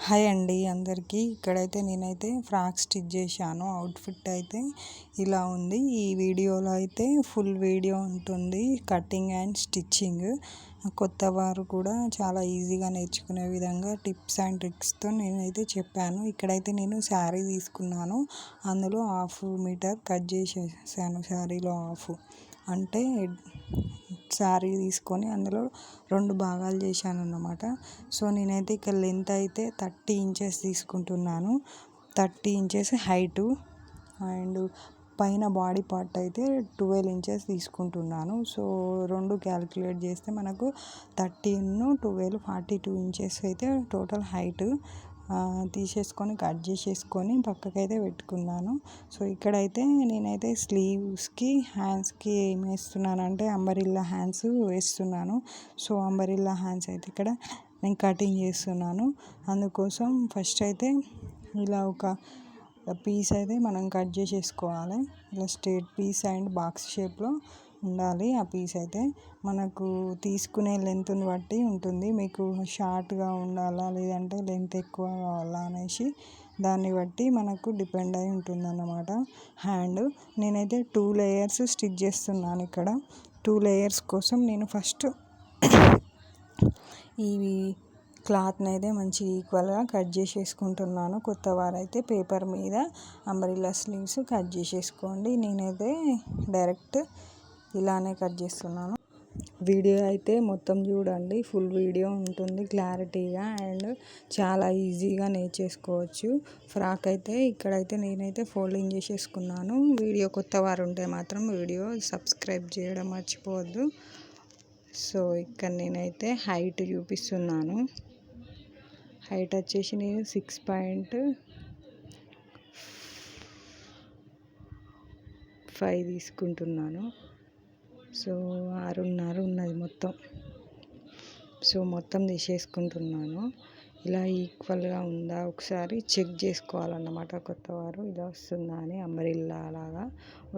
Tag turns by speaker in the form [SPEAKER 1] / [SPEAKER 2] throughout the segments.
[SPEAKER 1] Hi అండి అందరికీ. ఇక్కడైతే నేనైతే ఫ్రాక్ స్టిచ్ చేశాను. అవుట్ఫిట్ అయితే ఇలా ఉంది. ఈ వీడియోలో అయితే ఫుల్ వీడియో ఉంటుంది, కటింగ్ అండ్ స్టిచ్చింగ్. కొత్త వారు కూడా చాలా ఈజీగా నేర్చుకునే విధంగా టిప్స్ అండ్ ట్రిక్స్తో నేనైతే చెప్పాను. ఇక్కడైతే నేను శారీ తీసుకున్నాను, అందులో 1/2 మీటర్ కట్ చేసేసాను. శారీలో హాఫ్ అంటే శారీ తీసుకొని అందులో 2 భాగాలు చేశాను అన్నమాట. సో నేనైతే ఇక్కడ లెంత్ అయితే 30 ఇంచెస్ తీసుకుంటున్నాను. 30 ఇంచెస్ హైటు అండ్ పైన బాడీ పార్ట్ అయితే 12 ఇంచెస్ తీసుకుంటున్నాను. సో 2 క్యాలిక్యులేట్ చేస్తే మనకు 13, 12, 42 ఇంచెస్ అయితే టోటల్ హైట్ తీసేసుకొని కట్ చేసేసుకొని పక్కకైతే పెట్టుకున్నాను. సో ఇక్కడైతే నేనైతే స్లీవ్స్కి హ్యాండ్స్కి ఏం వేస్తున్నానంటే అంబరిల్లా హ్యాండ్స్ వేస్తున్నాను. సో అంబరిల్లా హ్యాండ్స్ అయితే ఇక్కడ నేను కటింగ్ చేస్తున్నాను. అందుకోసం ఫస్ట్ అయితే ఇలా ఒక పీస్ అయితే మనం కట్ చేసేసుకోవాలి. ఇలా స్ట్రేట్ పీస్ అండ్ బాక్స్ షేప్లో ఉండాలి. ఆ పీస్ అయితే మనకు తీసుకునే లెంత్ని బట్టి ఉంటుంది. మీకు షార్ట్గా ఉండాలా లేదంటే లెంత్ ఎక్కువ కావాలా అనేసి దాన్ని బట్టి మనకు డిపెండ్ అయి ఉంటుంది అన్నమాట. హ్యాండ్ నేనైతే 2 లేయర్స్ స్టిచ్ చేస్తున్నాను. ఇక్కడ 2 లేయర్స్ కోసం నేను ఫస్ట్ ఇవి క్లాత్ని అయితే మంచి ఈక్వల్గా కట్ చేసేసుకుంటున్నాను. కొత్త వారైతే పేపర్ మీద అంబ్రెల్లా స్లీవ్స్ కట్ చేసేసుకోండి. నేనైతే డైరెక్ట్ ఇలానే కట్ చేస్తున్నాను. వీడియో అయితే మొత్తం చూడండి, ఫుల్ వీడియో ఉంటుంది క్లారిటీగా అండ్ చాలా ఈజీగా నేర్చేసుకోవచ్చు. ఫ్రాక్ అయితే ఇక్కడైతే నేనైతే ఫోల్డింగ్ చేసేసుకున్నాను. వీడియో కొత్త వారు ఉంటే మాత్రం వీడియో సబ్స్క్రైబ్ చేయడం మర్చిపోవద్దు. సో ఇక్కడ నేనైతే హైట్ చూపిస్తున్నాను. హైట్ వచ్చేసి నేను 6.5 తీసుకుంటున్నాను. సో 6.5 ఉన్నది మొత్తం. సో మొత్తం తీసేసుకుంటున్నాను. ఇలా ఈక్వల్గా ఉందా ఒకసారి చెక్ చేసుకోవాలన్నమాట. కొత్తవారు ఇలా వస్తుందా అని అంబ్రెల్లా లాగా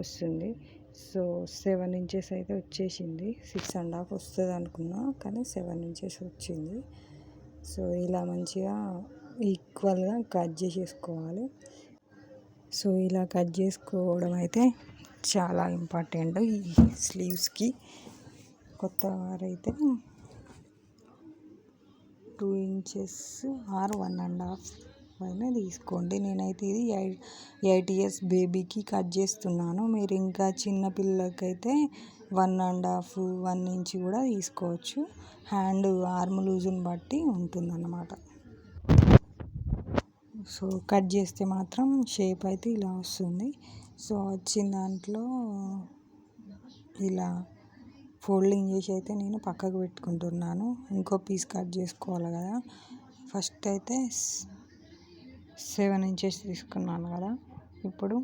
[SPEAKER 1] వస్తుంది. సో 7 ఇంచెస్ అయితే వచ్చేసింది. 6.5 వస్తుంది అనుకున్నా, కానీ 7 ఇంచెస్ వచ్చింది. సో ఇలా మంచిగా ఈక్వల్గా కట్ చేసేసుకోవాలి. సో ఇలా కట్ చేసుకోవడం అయితే చాలా ఇంపార్టెంట్ ఈ స్లీవ్స్కి. కొత్త వారైతే 2 ఇంచెస్ ఆర్ 1.5 అయినా తీసుకోండి. నేనైతే ఇది 8 ఇయర్స్ బేబీకి కట్ చేస్తున్నాను. మీరు ఇంకా చిన్న పిల్లలకైతే 1.5, 1 ఇంచ్ కూడా తీసుకోవచ్చు. హ్యాండ్ ఆర్మ్ లూజ్ని బట్టి ఉంటుందన్నమాట. సో కట్ చేస్తే మాత్రం షేప్ అయితే ఇలా వస్తుంది. సో వచ్చిన దాంట్లో ఇలా ఫోల్డింగ్ చేసి అయితే నేను పక్కకు పెట్టుకుంటున్నాను. ఇంకో పీస్ కట్ చేసుకోవాలి కదా. ఫస్ట్ అయితే 7 ఇంచెస్ తీసుకున్నాను కదా, ఇప్పుడు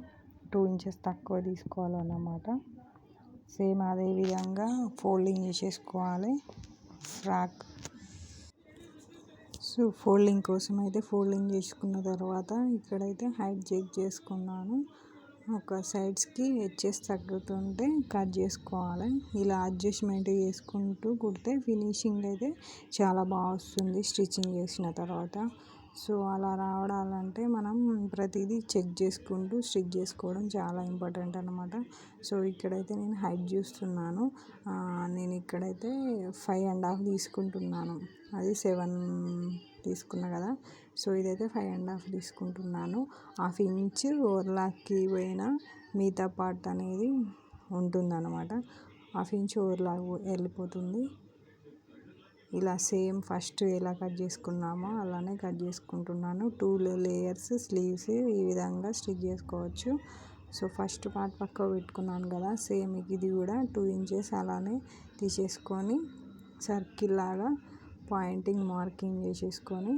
[SPEAKER 1] 2 ఇంచెస్ తక్కువ తీసుకోవాలన్నమాట. సేమ్ అదే విధంగా ఫోల్డింగ్ చేసేసుకోవాలి ఫ్రాక్. సో ఫోల్డింగ్ కోసం అయితే ఫోల్డింగ్ చేసుకున్న తర్వాత ఇక్కడైతే హైట్ చెక్ చేసుకున్నాను. ఒక సైడ్స్కి ఎడ్జెస్ తగ్గుతుంటే కట్ చేసుకోవాలి. ఇలా అడ్జస్ట్మెంట్ చేసుకుంటూ కుడితే ఫినిషింగ్ అయితే చాలా బాగా వస్తుంది స్టిచ్చింగ్ చేసిన తర్వాత. సో అలా రావడాలంటే మనం ప్రతిదీ చెక్ చేసుకుంటూ స్టిచ్ చేసుకోవడం చాలా ఇంపార్టెంట్ అన్నమాట. సో ఇక్కడైతే నేను హైట్ చూస్తున్నాను. నేను ఇక్కడైతే 5.5 తీసుకుంటున్నాను. అది 7 తీసుకున్నా కదా. సో ఇదైతే 5.5 తీసుకుంటున్నాను. 1/2 ఇంచ్ ఓవర్లాక్కి పోయిన మిగతా పార్ట్ అనేది ఉంటుందన్నమాట. 1/2 ఇంచ్ ఓవర్లాక్ వెళ్ళిపోతుంది. ఇలా సేమ్ ఫస్ట్ ఎలా కట్ చేసుకున్నామో అలానే కట్ చేసుకుంటున్నాను. 2 లేయర్స్ స్లీవ్స్ ఈ విధంగా స్టిచ్ చేసుకోవచ్చు. సో ఫస్ట్ పార్ట్ పక్కకు పెట్టుకున్నాను కదా, సేమ్ ఇది కూడా 2 ఇంచెస్ అలానే తీసేసుకొని సర్కిల్ లాగా పాయింటింగ్ మార్కింగ్ చేసేసుకొని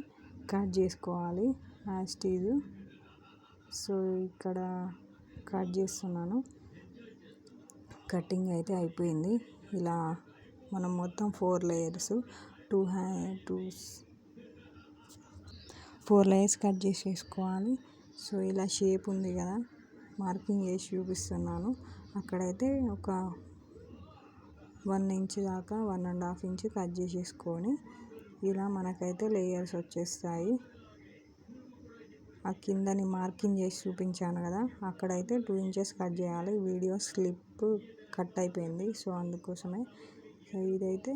[SPEAKER 1] కట్ చేసుకోవాలి యాజ్ ఇట్ ఈజ్. సో ఇక్కడ కట్ చేస్తున్నాను. కటింగ్ అయితే అయిపోయింది. ఇలా మనం మొత్తం 4 లేయర్స్ 4 లేయర్స్ కట్ చేసేసుకోవాలి. సో ఇలా షేప్ ఉంది కదా, మార్కింగ్ చేసి చూపిస్తున్నాను. అక్కడైతే ఒక 1 ఇంచ్ దాకా 1.5 ఇంచ్ కట్ చేసేసుకొని ఇలా మనకైతే లేయర్స్ వచ్చేస్తాయి. ఆ కిందని మార్కింగ్ చేసి చూపించాను కదా, అక్కడైతే 2 ఇంచెస్ కట్ చేయాలి. వీడియో స్లిప్ కట్ అయిపోయింది, సో అందుకోసమే. సో ఇదైతే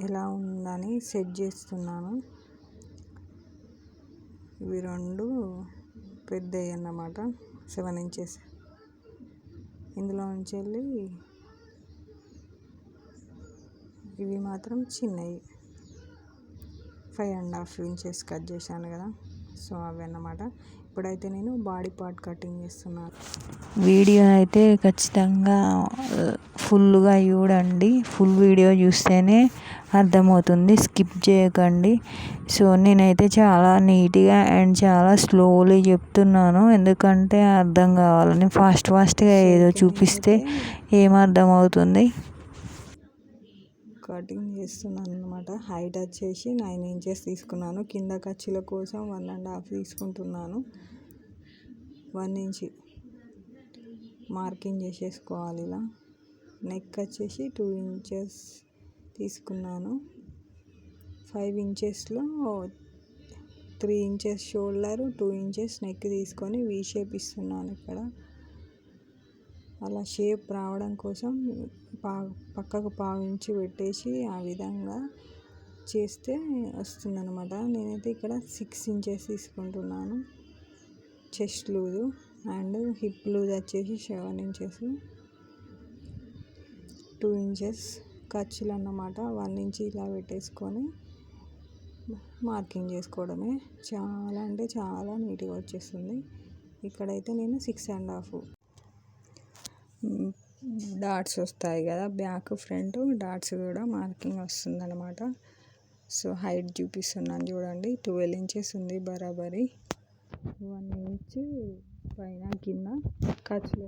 [SPEAKER 1] ఎలా ఉందని సెట్ చేస్తున్నాను. ఇవి 2 పెద్దవి అన్నమాట, 7 ఇంచెస్. ఇందులో నుంచి వెళ్ళి ఇవి మాత్రం చిన్నవి, 5.5 ఇంచెస్ కట్ చేశాను కదా, సో అవి అన్నమాట. ఇప్పుడైతే నేను బాడీ పార్ట్ కటింగ్ చేస్తున్నాను.
[SPEAKER 2] వీడియో అయితే ఖచ్చితంగా ఫుల్గా చూడండి. ఫుల్ వీడియో చూస్తేనే అర్థమవుతుంది, స్కిప్ చేయకండి. సో నేనైతే చాలా నీట్గా అండ్ చాలా స్లోలీ చెప్తున్నాను, ఎందుకంటే అర్థం కావాలని. ఫాస్ట్గా ఏదో చూపిస్తే ఏం అర్థమవుతుంది.
[SPEAKER 1] కటింగ్ చేస్తున్నాను అనమాట. హైట్ వచ్చేసి 9 ఇంచెస్ తీసుకున్నాను. కింద ఖర్చుల కోసం 1.5 తీసుకుంటున్నాను. 1 ఇంచ్ మార్కింగ్ చేసేసుకోవాలి ఇలా. నెక్ వచ్చేసి 2 ఇంచెస్ తీసుకున్నాను. 5 ఇంచెస్లో 3 ఇంచెస్ షోల్డర్, 2 ఇంచెస్ నెక్ తీసుకొని వీ షేప్ ఇస్తున్నాను ఇక్కడ. అలా షేప్ రావడం కోసం పక్కకు 1/2 ఇంచు పెట్టేసి ఆ విధంగా చేస్తే వస్తుందన్నమాట. నేనైతే ఇక్కడ 6 ఇంచెస్ తీసుకుంటున్నాను chest loose, and hip loose వచ్చేసి 7 ఇంచెస్. 2 ఇంచెస్ ఖర్చులు అన్నమాట. 1 ఇంచ్ ఇలా పెట్టేసుకొని మార్కింగ్ చేసుకోవడమే. చాలా అంటే చాలా నీట్గా వచ్చేస్తుంది. ఇక్కడైతే నేను 6.5 డాట్స్ వస్తాయి కదా, బ్యాక్ ఫ్రంట్ డాట్స్ కూడా మార్కింగ్ వస్తుంది అనమాట. సో హైట్ చూపిస్తున్నాను చూడండి, 12 ఇంచెస్ ఉంది బరాబరి. 1 ఇంచ్ పైన కింద ఖర్చులు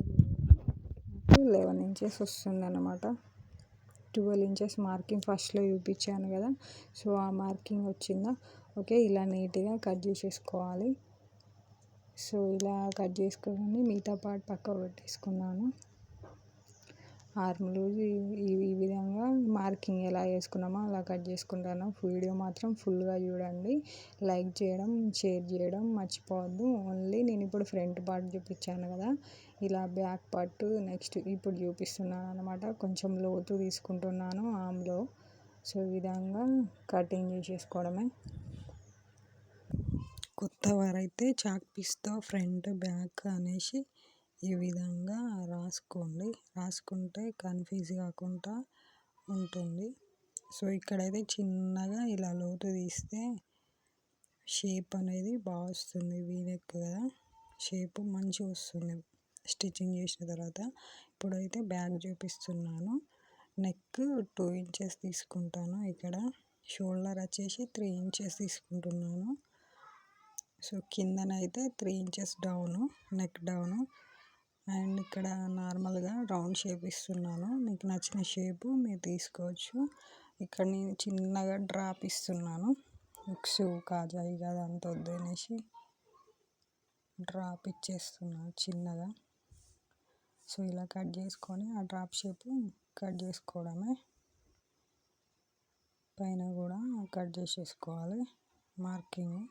[SPEAKER 1] 11 ఇంచెస్ వస్తుంది అనమాట. 12 ఇంచెస్ మార్కింగ్ ఫస్ట్లో చూపించాను కదా, సో ఆ మార్కింగ్ వచ్చిందా. ఓకే, ఇలా నీట్గా కట్ చేసేసుకోవాలి. సో ఇలా కట్ చేసుకొని మిగతా పార్ట్ పక్క పెట్టేసుకున్నాను. ఆర్మ్ లూజ్ ఈ విధంగా మార్కింగ్ ఎలా వేసుకున్నామో అలా కట్ చేసుకుంటాను. వీడియో మాత్రం ఫుల్గా చూడండి. లైక్ చేయడం, షేర్ చేయడం మర్చిపోవద్దు. ఓన్లీ నేను ఇప్పుడు ఫ్రంట్ పార్ట్ చూపించాను కదా, ఇలా బ్యాక్ పార్ట్ నెక్స్ట్ ఇప్పుడు చూపిస్తున్నాను అనమాట. కొంచెం లోతు తీసుకుంటున్నాను ఆర్మ్లో. సో ఈ విధంగా కటింగ్ చేసేసుకోవడమే. కొత్త వారైతే చాక్ పీస్తో ఫ్రంట్ బ్యాక్ అనేసి ఈ విధంగా రాసుకుంటే కన్ఫ్యూజ్ కాకుండా ఉంటుంది. సో ఇక్కడైతే చిన్నగా ఇలా లోతు తీస్తే షేప్ అనేది బాగా వస్తుంది. వీనెక్ కదా, షేప్ మంచిగా వస్తుంది స్టిచ్చింగ్ చేసిన తర్వాత. ఇప్పుడైతే బ్యాక్ చూపిస్తున్నాను. నెక్ 2 ఇంచెస్ తీసుకుంటాను. ఇక్కడ షోల్డర్ వచ్చేసి 3 ఇంచెస్ తీసుకుంటున్నాను. సో కిందనైతే 3 inches down, neck down. And ఇక్కడ నార్మల్గా రౌండ్ షేప్ ఇస్తున్నాను. మీకు నచ్చిన షేపు మీరు తీసుకోవచ్చు. ఇక్కడ నేను చిన్నగా డ్రాప్ ఇస్తున్నాను. ఉక్స్ కాజాయి కదా అంత వద్దు అనేసి డ్రాప్ ఇచ్చేస్తున్నాను చిన్నగా. సో ఇలా కట్ చేసుకొని ఆ డ్రాప్ షేపు కట్ చేసుకోవడమే. పైన కూడా కట్ చేసేసుకోవాలి మార్కింగ్.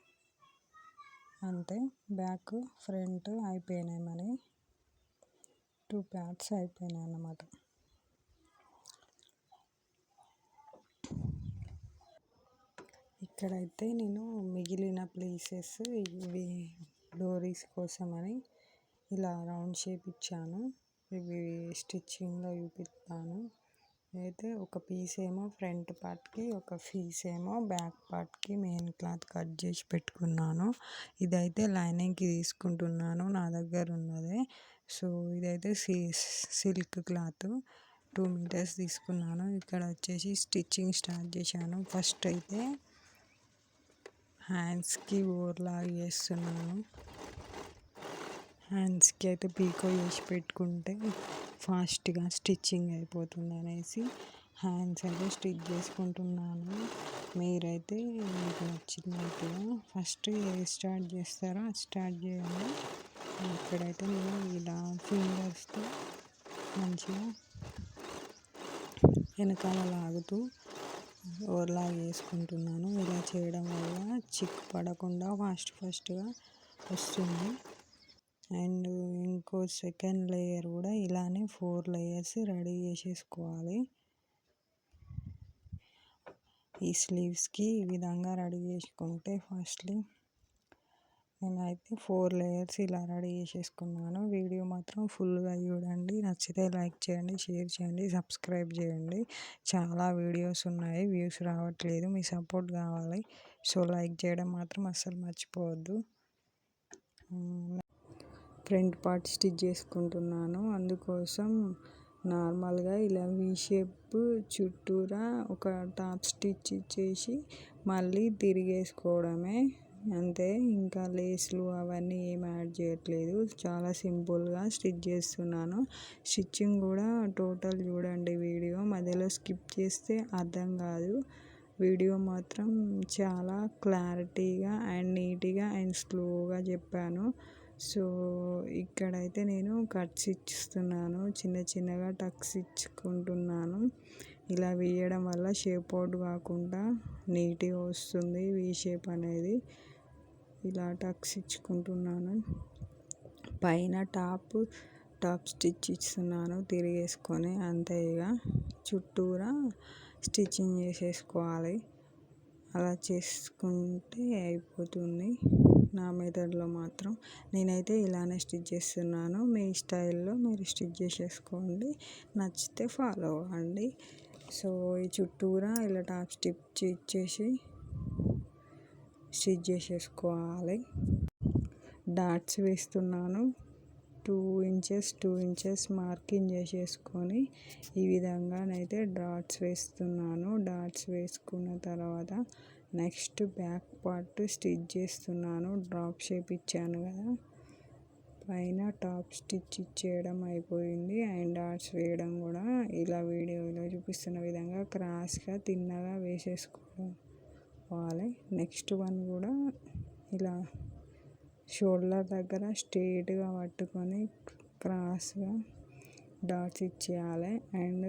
[SPEAKER 1] అంతే, బ్యాక్ ఫ్రంట్ అయిపోయినాయి. మరి 2 పార్ట్స్ అయిపోయినాయి అన్నమాట. ఇక్కడైతే నేను మిగిలిన ప్లేసెస్ ఇవి డోరీస్ కోసమని ఇలా రౌండ్ షేప్ ఇచ్చాను. ఇవి స్టిచ్చింగ్లో చూపిస్తాను. అయితే ఒక పీస్ ఏమో ఫ్రంట్ పార్ట్కి, ఒక పీస్ ఏమో బ్యాక్ పార్ట్కి మెయిన్ క్లాత్ కట్ చేసి పెట్టుకున్నాను. ఇదైతే లైనింగ్కి తీసుకుంటున్నాను, నా దగ్గర ఉన్నదే. సో ఇదైతే సిల్క్ క్లాత్ 2 మీటర్స్ తీసుకున్నాను. ఇక్కడ వచ్చేసి స్టిచ్చింగ్ స్టార్ట్ చేశాను. ఫస్ట్ అయితే హ్యాండ్స్కి ఓవర్లాగ్ చేస్తున్నాను. హ్యాండ్స్కి అయితే పీకో చేసి పెట్టుకుంటే ఫాస్ట్గా స్టిచ్చింగ్ అయిపోతుంది అనేసి హ్యాండ్స్ అయితే స్టిచ్ చేసుకుంటున్నాను. మీరైతే మీకు నచ్చినట్టుగా ఫస్ట్ ఏది స్టార్ట్ చేస్తారో అది స్టార్ట్ చేయండి. ఇక్కడైతే నేను ఇలా ఫింగర్స్తో మంచిగా వెనకాల లాగుతూ ఓవర్లాక్ వేసుకుంటున్నాను. ఇలా చేయడం వల్ల చిక్కు పడకుండా ఫాస్ట్గా వస్తుంది. అండ్ ఇంకో సెకండ్ లేయర్ కూడా ఇలానే 4 లేయర్స్ రెడీ చేసేసుకోవాలి. ఈ స్లీవ్స్కి ఈ విధంగా రెడీ చేసుకుంటే ఫస్ట్లీ నేనైతే 4 లేయర్స్ ఇలా రెడీ చేసేసుకున్నాను. వీడియో మాత్రం ఫుల్గా చూడండి. నచ్చితే లైక్ చేయండి, షేర్ చేయండి, సబ్స్క్రైబ్ చేయండి. చాలా వీడియోస్ ఉన్నాయి, వ్యూస్ రావట్లేదు, మీ సపోర్ట్ కావాలి. సో లైక్ చేయడం మాత్రం అస్సలు మర్చిపోవద్దు. ఫ్రంట్ పార్ట్ స్టిచ్ చేసుకుంటున్నాను. అందుకోసం నార్మల్గా ఇలా వీ షేప్ చుట్టూరా ఒక టాప్ స్టిచ్ ఇచ్చేసి మళ్ళీ తిరిగేసుకోవడమే అంతే. ఇంకా లేస్లు అవన్నీ ఏం యాడ్ చేయట్లేదు. చాలా సింపుల్గా స్టిచ్ చేస్తున్నాను. స్టిచ్చింగ్ కూడా టోటల్ చూడండి వీడియో. మధ్యలో స్కిప్ చేస్తే అర్థం కాదు. వీడియో మాత్రం చాలా క్లారిటీగా అండ్ నీట్గా అండ్ స్లోగా చెప్పాను. సో ఇక్కడైతే నేను కట్స్ ఇస్తున్నాను, చిన్నగా టక్స్ ఇచ్చుకుంటున్నాను. ఇలా వేయడం వల్ల షేప్ అవుట్ కాకుండా నీట్గా వస్తుంది వీ షేప్ అనేది. ఇలా టక్స్ ఇచ్చుకుంటున్నాను. పైన టాప్ స్టిచ్ ఇస్తున్నాను తిరిగేసుకొని. అంతే, ఇక చుట్టూరా స్టిచ్చింగ్ చేసేసుకోవాలి. అలా చేసుకుంటే అయిపోతుంది. నా మెథడ్లో మాత్రం నేనైతే ఇలానే స్టిచ్ చేస్తున్నాను. మీ స్టైల్లో మీరు స్టిచ్ చేసేసుకోండి, నచ్చితే ఫాలో అవ్వండి. సో ఈ చుట్టూరా ఇలా టాప్ స్టిచ్ ఇచ్చేసి స్టిచ్ చేసేసుకోవాలి. డాట్స్ వేస్తున్నాను. 2 ఇంచెస్ మార్కింగ్ చేసేసుకొని ఈ విధంగానైతే డాట్స్ వేస్తున్నాను. డాట్స్ వేసుకున్న తర్వాత నెక్స్ట్ బ్యాక్ పార్ట్ స్టిచ్ చేస్తున్నాను. డ్రాప్ షేప్ ఇచ్చాను కదా, పైన టాప్ స్టిచ్ ఇచ్చేయడం అయిపోయింది. అండ్ డాట్స్ వేయడం కూడా ఇలా వీడియోలో చూపిస్తున్న విధంగా క్రాస్గా తిన్నగా వేసేసుకోవాలి. నెక్స్ట్ వన్ కూడా ఇలా షోల్డర్ దగ్గర స్ట్రైట్గా పట్టుకొని క్రాస్గా డాట్స్ ఇచ్చేయాలి. అండ్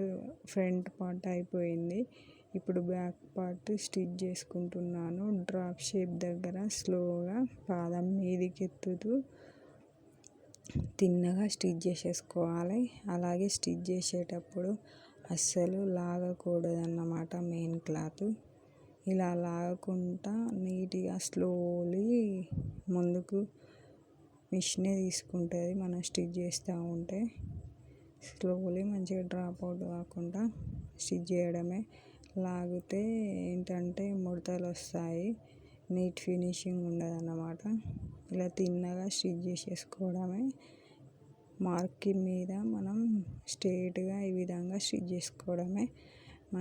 [SPEAKER 1] ఫ్రంట్ పార్ట్ అయిపోయింది. ఇప్పుడు బ్యాక్ పార్ట్ స్టిచ్ చేసుకుంటున్నాను. డ్రాప్ షేప్ దగ్గర స్లోగా పాదం మీదికి ఎత్తుతూ తిన్నగా స్టిచ్ చేసేసుకోవాలి. అలాగే స్టిచ్ చేసేటప్పుడు అస్సలు లాగకూడదన్నమాట మెయిన్ క్లాత్. ఇలా లాగకుండా నీట్గా స్లోలీ ముందుకు మిషనే తీసుకుంటుంది మనం స్టిచ్ చేస్తూ ఉంటే. స్లోలీ మంచిగా డ్రాప్ అవుట్ కాకుండా స్టిచ్ చేయడమే. లాగితే ఏంటంటే ముడతలు వస్తాయి, నీట్ ఫినిషింగ్ ఉండదన్నమాట. ఇలా తిన్నగా స్టిచ్ చేసేసుకోవడమే. మార్కింగ్ మీద మనం స్ట్రైట్గా ఈ విధంగా స్టిచ్ చేసుకోవడమే.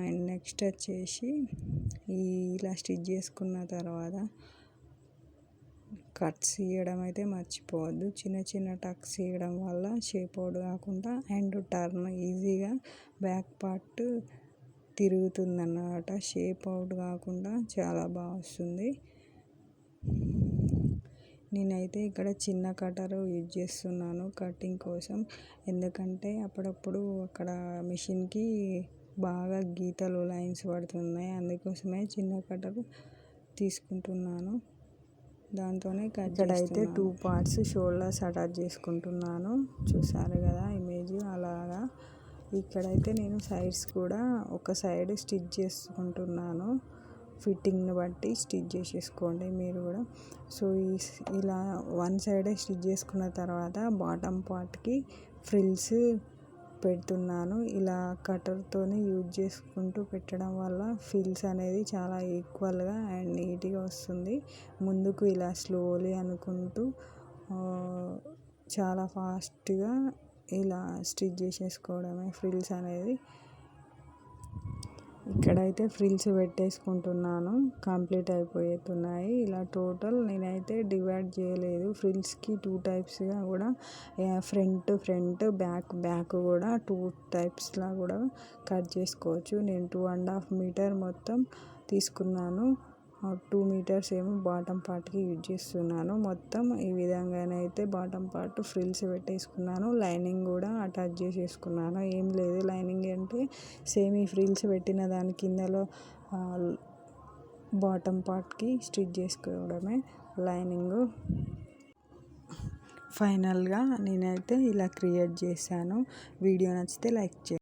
[SPEAKER 1] అండ్ నెక్స్ట్ వచ్చేసి ఇలా స్టిచ్ చేసుకున్న తర్వాత కట్స్ ఇవ్వడం అయితే మర్చిపోవద్దు. చిన్న టక్స్ ఇవ్వడం వల్ల షేప్ అవుట్ కాకుండా అండ్ టర్న్ ఈజీగా బ్యాక్ పార్ట్ తిరుగుతుందన్నమాట. షేప్ అవుట్ కాకుండా చాలా బాగా వస్తుంది. నేనైతే ఇక్కడ చిన్న కటర్ యూజ్ చేస్తున్నాను కటింగ్ కోసం. ఎందుకంటే అప్పుడప్పుడు అక్కడ మిషన్కి బాగా గీతలు లైన్స్ పడుతున్నాయి. అందుకోసమే చిన్న కటర్ తీసుకుంటున్నాను. దాంతోనే కట్ చేస్తున్నాను. ఇక్కడైతే 2 పార్ట్స్ షోల్డర్స్ అటాచ్ చేసుకుంటున్నాను. చూసారు కదా ఇమేజ్. అలాగా ఇక్కడైతే నేను సైడ్స్ కూడా ఒక సైడ్ స్టిచ్ చేసుకుంటున్నాను. ఫిట్టింగ్ని బట్టి స్టిచ్ చేసేసుకోండి మీరు కూడా. సో ఇలా వన్ సైడే స్టిచ్ చేసుకున్న తర్వాత బాటమ్ పార్ట్కి ఫ్రిల్స్ పెడుతున్నాను. ఇలా కటర్తోని యూజ్ చేసుకుంటూ పెట్టడం వల్ల ఫ్రిల్స్ అనేది చాలా ఈక్వల్గా అండ్ నీట్గా వస్తుంది. ముందుకు ఇలా స్లోలీ అనుకుంటూ చాలా ఫాస్ట్గా ఇలా స్టిచ్ చేసేసుకోవడమే ఫ్రిల్స్ అనేది. ఇక్కడైతే ఫ్రిల్స్ పెట్టేసుకుంటున్నాను. కంప్లీట్ అయిపోతున్నాయి. ఇలా టోటల్ నేనైతే డివైడ్ చేయలేదు. ఫ్రిల్స్కి 2 టైప్స్గా కూడా ఫ్రంట్ బ్యాక్ కూడా 2 టైప్స్లా కూడా కట్ చేసుకోవచ్చు. నేను 2.5 మీటర్ మొత్తం తీసుకున్నాను. 2 మీటర్స్ ఏమో బాటమ్ పార్ట్కి యూజ్ చేస్తున్నాను. మొత్తం ఈ విధంగానైతే బాటమ్ పార్ట్ ఫ్రిల్స్ పెట్టేసుకున్నాను. లైనింగ్ కూడా అటాచ్ చేసేసుకున్నాను. ఏం లేదు, లైనింగ్ అంటే సేమ్ ఈ ఫ్రిల్స్ పెట్టిన దాని కిందలో బాటమ్ పార్ట్కి స్టిచ్ చేసుకోవడమే లైనింగ్. ఫైనల్గా నేనైతే ఇలా క్రియేట్ చేశాను. వీడియో నచ్చితే లైక్ చేయండి.